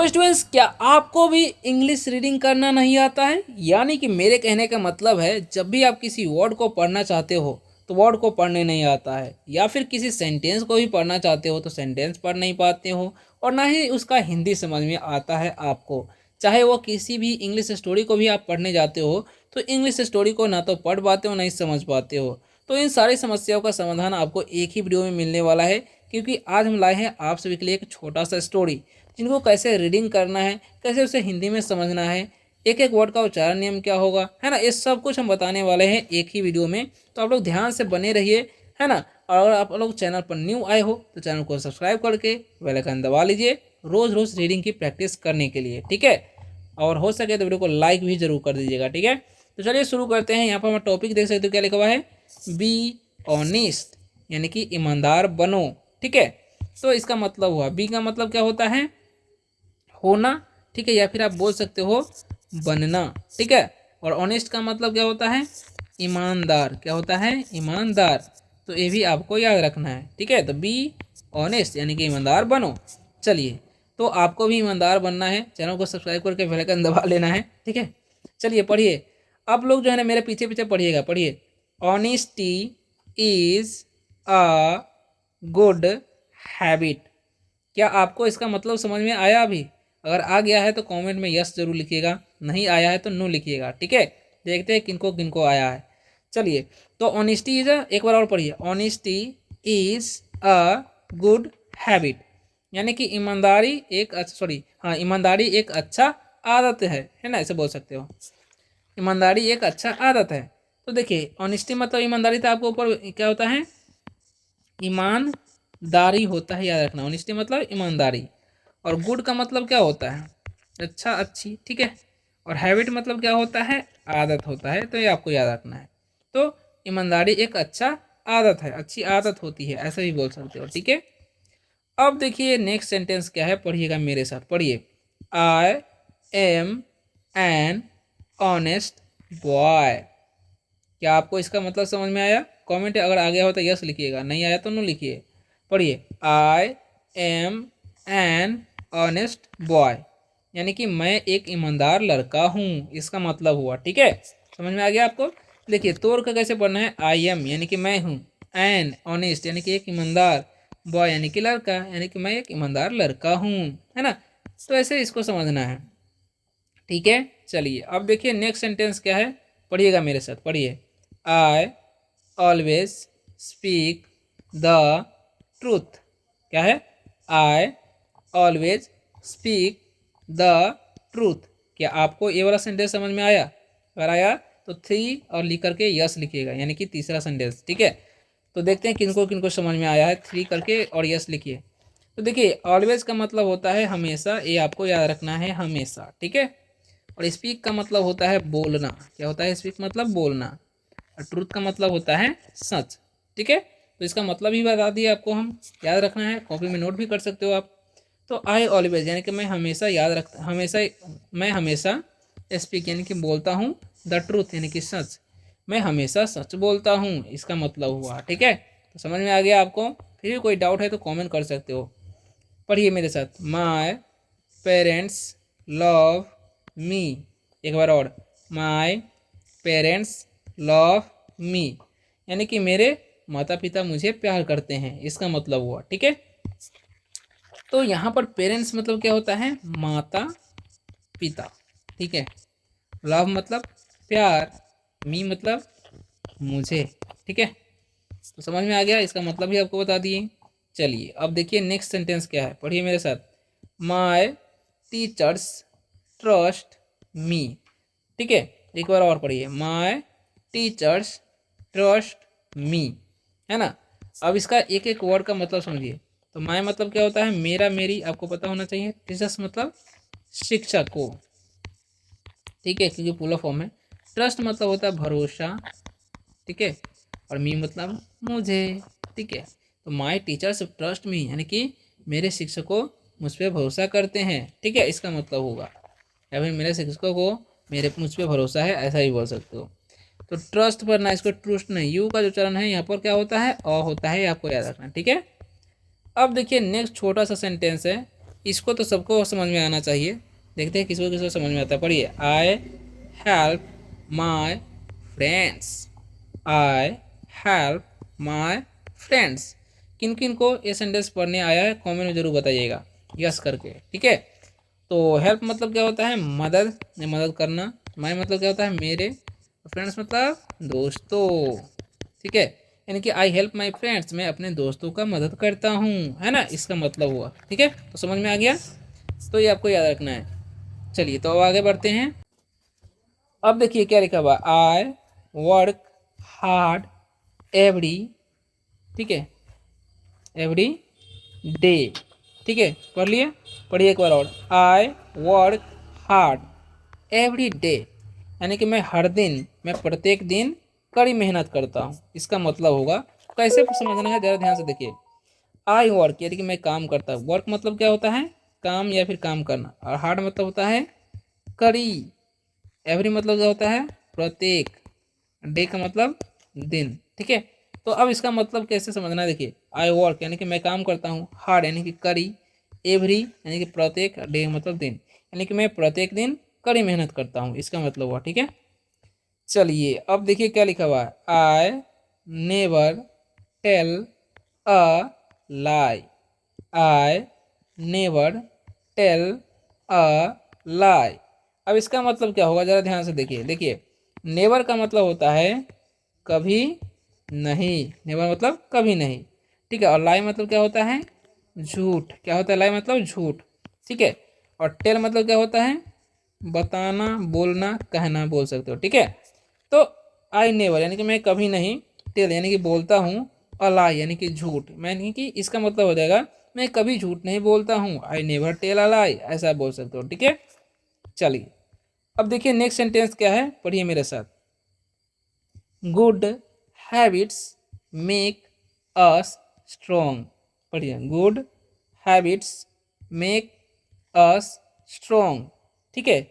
तो स्टूडेंट्स, क्या आपको भी इंग्लिश रीडिंग करना नहीं आता है? यानी कि मेरे कहने का मतलब है, जब भी आप किसी वर्ड को पढ़ना चाहते हो तो वर्ड को पढ़ने नहीं आता है, या फिर किसी सेंटेंस को भी पढ़ना चाहते हो तो सेंटेंस पढ़ नहीं पाते हो, और ना ही उसका हिंदी समझ में आता है आपको। चाहे वो किसी भी इंग्लिश स्टोरी को भी आप पढ़ने जाते हो तो इंग्लिश स्टोरी को ना तो पढ़ पाते हो ना ही समझ पाते हो। तो इन सारी समस्याओं का समाधान आपको एक ही वीडियो में मिलने वाला है, क्योंकि आज हम लाए हैं आप सभी के लिए एक छोटा सा स्टोरी, जिनको कैसे रीडिंग करना है, कैसे उसे हिंदी में समझना है, एक एक वर्ड का उच्चारण नियम क्या होगा, है ना, ये सब कुछ हम बताने वाले हैं एक ही वीडियो में। तो आप लोग ध्यान से बने रहिए, है ना। और अगर आप लोग चैनल पर न्यू आए हो तो चैनल को सब्सक्राइब करके बेल आइकन दबा लीजिए, रोज रोज रीडिंग की प्रैक्टिस करने के लिए, ठीक है। और हो सके तो वीडियो को लाइक भी जरूर कर दीजिएगा, ठीक है। तो चलिए शुरू करते हैं। यहाँ पर हम टॉपिक देख सकते हो, क्या लिखा हुआ है, बी ऑनेस्ट, यानी कि ईमानदार बनो, ठीक है। तो इसका मतलब हुआ, बी का मतलब क्या होता है, होना, ठीक है, या फिर आप बोल सकते हो बनना, ठीक है। और ऑनेस्ट का मतलब क्या होता है, ईमानदार, क्या होता है, ईमानदार। तो ये भी आपको याद रखना है, ठीक है। तो बी ऑनेस्ट यानी कि ईमानदार बनो। चलिए, तो आपको भी ईमानदार बनना है, चैनल को सब्सक्राइब करके बेल आइकन दबा लेना है, ठीक है। चलिए पढ़िए, आप लोग जो है ना मेरे पीछे पीछे पढ़िएगा, पढ़िए। Honesty is a good habit. क्या आपको इसका मतलब समझ में आया अभी? अगर आ गया है तो कमेंट में यस जरूर लिखिएगा, नहीं आया है तो नो लिखिएगा, ठीक है। देखते हैं किनको किनको आया है। चलिए, तो ऑनेस्टी इज एक बार और पढ़िए, honesty is a good habit, यानी कि ईमानदारी एक सॉरी हाँ, ईमानदारी एक अच्छा आदत है ना, ऐसे बोल सकते हो। ईमानदारी एक अच्छा आदत है। तो देखिए, ऑनेस्टी मतलब ईमानदारी, तो आपको ऊपर क्या होता है, ईमानदारी होता है, याद रखना। ऑनेस्टी मतलब ईमानदारी, और गुड का मतलब क्या होता है, अच्छा, अच्छी, ठीक है। और हैबिट मतलब क्या होता है, आदत होता है, तो ये आपको याद रखना है। तो ईमानदारी एक अच्छा आदत है, अच्छी आदत होती है, ऐसा भी बोल सकते हो, ठीक है। अब देखिए नेक्स्ट सेंटेंस क्या है, पढ़िएगा मेरे साथ, पढ़िए। I am an honest boy. क्या आपको इसका मतलब समझ में आया? कमेंट अगर आ गया हो तो यस लिखिएगा, नहीं आया तो नो लिखिए। पढ़िए, I am an honest boy, यानी कि मैं एक ईमानदार लड़का हूँ, इसका मतलब हुआ, ठीक है। समझ में आ गया आपको? देखिए, तोड़ का कैसे पढ़ना है, आई एम यानी कि मैं हूँ, एन ऑनेस्ट यानी कि एक ईमानदार, बॉय यानी कि लड़का, यानी कि मैं एक ईमानदार लड़का हूँ, है ना। तो ऐसे इसको समझना है, ठीक है। चलिए, अब देखिए नेक्स्ट सेंटेंस क्या है, पढ़िएगा मेरे साथ, पढ़िए। I always speak the truth. क्या है, I always speak the truth. क्या आपको ये वाला सेंटेंस समझ में आया? अगर आया तो थ्री और लिख करके यस लिखिएगा, यानी कि तीसरा सेंटेंस, ठीक है। तो देखते हैं किनको किनको समझ में आया है, थ्री करके और यस लिखिए। तो देखिए, ऑलवेज का मतलब होता है हमेशा, ये आपको याद रखना है, हमेशा, ठीक है। और स्पीक का मतलब होता है बोलना। क्या होता है स्पीक मतलब बोलना। और ट्रूथ का मतलब होता है सच, ठीक है। तो इसका मतलब ही बता दिया आपको, हम याद रखना है, कॉपी में नोट भी कर सकते हो आप। तो आई ऑलवेज यानी कि मैं हमेशा याद रखता, हमेशा, मैं हमेशा स्पीक यानी कि बोलता हूँ, द ट्रूथ यानी कि सच, मैं हमेशा सच बोलता हूँ, इसका मतलब हुआ, ठीक है। तो समझ में आ गया आपको? फिर भी कोई डाउट है तो कमेंट कर सकते हो। पढ़िए मेरे साथ, माय पेरेंट्स लव मी। एक बार और, माय पेरेंट्स लव मी, यानी कि मेरे माता पिता मुझे प्यार करते हैं, इसका मतलब हुआ, ठीक है। तो यहाँ पर पेरेंट्स मतलब क्या होता है, माता पिता, ठीक है। लव मतलब प्यार, मी मतलब मुझे, ठीक है। तो समझ में आ गया, इसका मतलब भी आपको बता दिए। चलिए, अब देखिए नेक्स्ट सेंटेंस क्या है, पढ़िए मेरे साथ। माय टीचर्स ट्रस्ट मी, ठीक है। एक बार और पढ़िए, माय टीचर्स ट्रस्ट मी, है ना। अब इसका एक एक वर्ड का मतलब समझिए। तो माय मतलब क्या होता है, मेरा, मेरी, आपको पता होना चाहिए। टीचर्स मतलब शिक्षक को, ठीक है, क्योंकि पूरा फॉर्म है। ट्रस्ट मतलब होता है भरोसा, ठीक है। और मी मतलब मुझे, ठीक है। तो माय टीचर्स ट्रस्ट मी यानी कि मेरे शिक्षकों मुझ पर भरोसा करते हैं, ठीक है, इसका मतलब होगा। या फिर मेरे शिक्षकों को मेरे मुझ पर भरोसा है, ऐसा भी बोल सकते हो। तो ट्रस्ट पर ना, इसको ट्रूस्ट नहीं, यू का जो चरण है यहाँ पर क्या होता है, अ होता है, आपको याद रखना, ठीक है। अब देखिए नेक्स्ट छोटा सा सेंटेंस है, इसको तो सबको समझ में आना चाहिए। देखते हैं किसको किसको समझ में आता है। पढ़िए, I help my friends. I help my friends. किन किन को ये सेंटेंस पढ़ने आया है कमेंट में जरूर बताइएगा, यस करके, ठीक है। तो हेल्प मतलब क्या होता है, मदद, मदद करना। माई मतलब क्या होता है, मेरे। फ्रेंड्स मतलब दोस्तों, ठीक है। यानी कि आई हेल्प माई फ्रेंड्स, मैं अपने दोस्तों का मदद करता हूँ, है ना, इसका मतलब हुआ, ठीक है। तो समझ में आ गया, तो ये आपको याद रखना है। चलिए तो अब आगे बढ़ते हैं। अब देखिए क्या लिखा हुआ, आई वर्क हार्ड एवरी, ठीक है, एवरी डे, ठीक है, पढ़ लिए। पढ़िए एक बार और, I work hard every day, यानी कि मैं हर दिन, मैं प्रत्येक दिन कड़ी मेहनत करता हूँ, इसका मतलब होगा। कैसे समझना है जरा ध्यान से देखिए। आई वर्क यानी कि मैं काम करता हूँ, वर्क मतलब क्या होता है, काम या फिर काम करना, और हार्ड मतलब होता है कड़ी। एवरी मतलब क्या होता है, प्रत्येक। डे का मतलब दिन, ठीक है। तो अब इसका मतलब कैसे समझना है, देखिए, आई वर्क यानी कि मैं काम करता हूँ, हार्ड यानी कि कड़ी, एवरी यानी कि प्रत्येक, डे मतलब दिन, यानी कि मैं प्रत्येक दिन कड़ी मेहनत करता हूँ, इसका मतलब हुआ, ठीक है। चलिए अब देखिए क्या लिखा हुआ है, I never tell a lie. I never tell a lie. अब इसका मतलब क्या होगा, जरा ध्यान से देखिए। देखिए, नेवर का मतलब होता है कभी नहीं, नेवर मतलब कभी नहीं, ठीक है। और लाई मतलब क्या होता है, झूठ। क्या होता है लाई मतलब, झूठ, ठीक है। और टेल मतलब क्या होता है, बताना, बोलना, कहना बोल सकते हो, ठीक है। तो आई नेवर यानी कि मैं कभी नहीं, टेल यानी कि बोलता हूँ, अलाई यानी कि झूठ, मैं यानी कि इसका मतलब हो जाएगा मैं कभी झूठ नहीं बोलता हूँ, आई नेवर टेल अ लाई, ऐसा बोल सकते हो, ठीक है। चलिए अब देखिए नेक्स्ट सेंटेंस क्या है, पढ़िए मेरे साथ। Good habits make us strong. पढ़िए, good habits make us strong, ठीक है।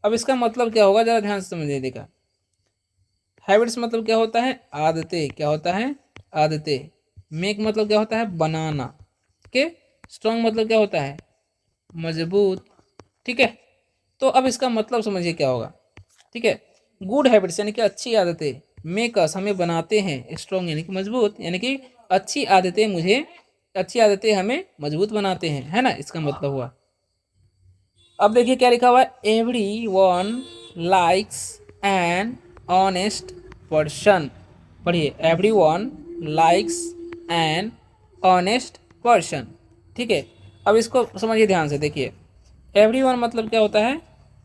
अब इसका मतलब क्या होगा, जरा ध्यान से समझिए। देखा, हैबिट्स मतलब क्या होता है, आदतें। क्या होता है, आदतें। मेक मतलब क्या होता है, बनाना, ठीक है। स्ट्रॉन्ग मतलब क्या होता है, मजबूत, ठीक है। तो अब इसका मतलब समझिए क्या होगा, ठीक है। गुड हैबिट्स यानी कि अच्छी आदतें, मेक अस हमें बनाते हैं, स्ट्रॉन्ग यानी कि मजबूत, यानी कि अच्छी आदतें मुझे, अच्छी आदतें हमें मजबूत बनाते हैं, है ना, इसका मतलब हुआ। अब देखिए क्या लिखा हुआ है, everyone likes an honest person. पढ़िए, everyone likes an honest person, ठीक है। अब इसको समझिए ध्यान से, देखिए, एवरी वन मतलब क्या होता है,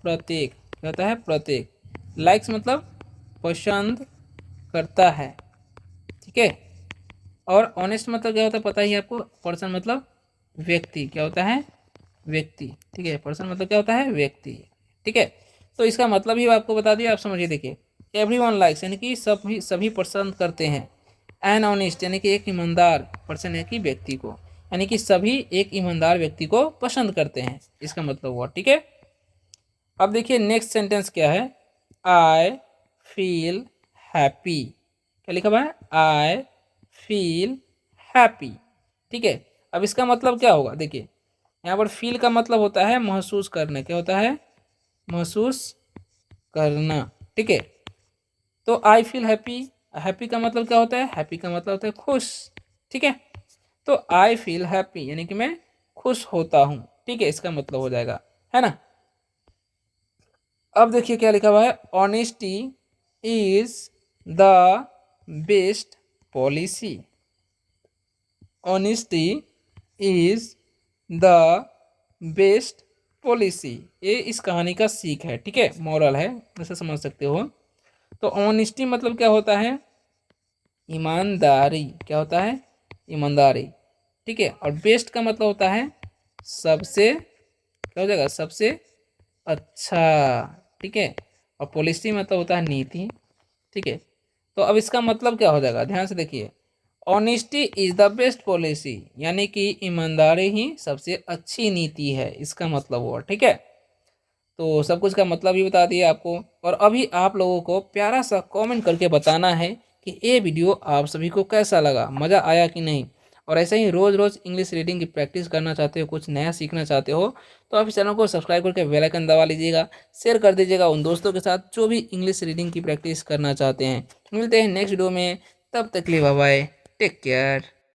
प्रत्येक। क्या होता है, प्रत्येक। लाइक्स मतलब पसंद करता है, ठीक है। और ऑनेस्ट मतलब क्या होता है, पता ही है आपको, पर्सन मतलब व्यक्ति। क्या होता है, व्यक्ति, ठीक है। पर्सन मतलब क्या होता है, व्यक्ति, ठीक है। तो इसका मतलब ही आपको बता दिया, आप समझिए। देखिए, एवरी वन लाइक्स यानी कि सभी सभी पसंद करते हैं, एन ऑनेस्ट यानी कि एक ईमानदार पर्सन है कि व्यक्ति को, यानी कि सभी एक ईमानदार व्यक्ति को पसंद करते हैं, इसका मतलब हुआ, ठीक है। अब देखिए नेक्स्ट सेंटेंस क्या है, आई फील हैप्पी। क्या लिखा हुआ है, आई फील हैप्पी, ठीक है। अब इसका मतलब क्या होगा, देखिए, यहाँ पर फील का मतलब होता है महसूस करना। क्या होता है, महसूस करना, ठीक है। तो आई फील हैप्पी, हैप्पी का मतलब क्या होता है, हैप्पी का मतलब होता है खुश, ठीक है। तो आई फील हैप्पी यानी कि मैं खुश होता हूँ, ठीक है, इसका मतलब हो जाएगा, है ना। अब देखिए क्या लिखा हुआ है, honesty is the best policy. Honesty is the best policy, ये इस कहानी का सीख है, ठीक है, मॉरल है, वैसे समझ सकते हो। तो ऑनेस्टी मतलब क्या होता है, ईमानदारी। क्या होता है, ईमानदारी, ठीक है। और बेस्ट का मतलब होता है सबसे, क्या हो जाएगा, सबसे अच्छा, ठीक है। और पॉलिसी मतलब होता है नीति, ठीक है। तो अब इसका मतलब क्या हो जाएगा, ध्यान से देखिए, honesty is the best policy यानी कि ईमानदारी ही सबसे अच्छी नीति है, इसका मतलब हुआ, ठीक है। तो सब कुछ का मतलब भी बता दिया आपको। और अभी आप लोगों को प्यारा सा कमेंट करके बताना है कि ये वीडियो आप सभी को कैसा लगा, मज़ा आया कि नहीं। और ऐसे ही रोज़ रोज़ इंग्लिश रीडिंग की प्रैक्टिस करना चाहते हो, कुछ नया सीखना चाहते हो, तो आप इस चैनल को सब्सक्राइब करके बेल आइकन दबा लीजिएगा, शेयर कर दीजिएगा उन दोस्तों के साथ जो भी इंग्लिश रीडिंग की प्रैक्टिस करना चाहते हैं। मिलते हैं नेक्स्ट वीडियो में, तब तक के लिए बाय बाय, टेक केयर।